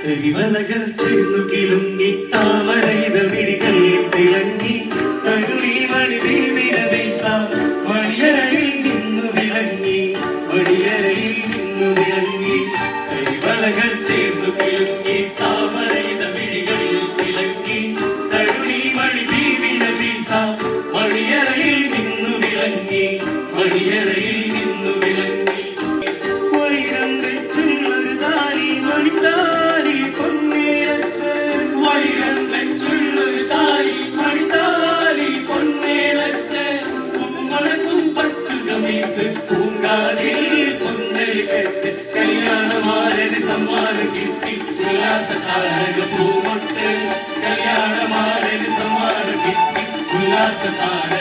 കരിവലകൾ ചേർന്നു കിലുങ്ങി താമരയിതൾ മിഴികൾ തിളങ്ങി കരുണി മണി ദേവിന വീസ മണിയറയിൽ നിന്നു വിളങ്ങി മണിയറയിൽ നിന്നു വിളങ്ങി കരിവലകൾ ചേർന്നു കിലുങ്ങി താമരയിതൾ മിഴികൾ തിളങ്ങി കരുണി മണി ദേവിന വീസ മണിയറയിൽ നിന്നു വിളങ്ങി മണിയറയിൽ നിന്നു വിളങ്ങി വൈരം വെച്ചുള്ളൊരു താലി മണിത്താലി പൊന്നേലസ് വൈരം വെച്ചുള്ളൊരു താലി മണിത്താലി പൊന്നേലസ് മണക്കും പട്ടുകമീസ് പൂങ്കാതിൽ പൊന്നലിക്കത്ത് കല്യാണമാരന് സമ്മാനം കിട്ടി ഉല്ലാസതാരക പൂമൊട്ട് കല്യാണമാരന് സമ്മാനം കിട്ടി ഉല്ലാസതാര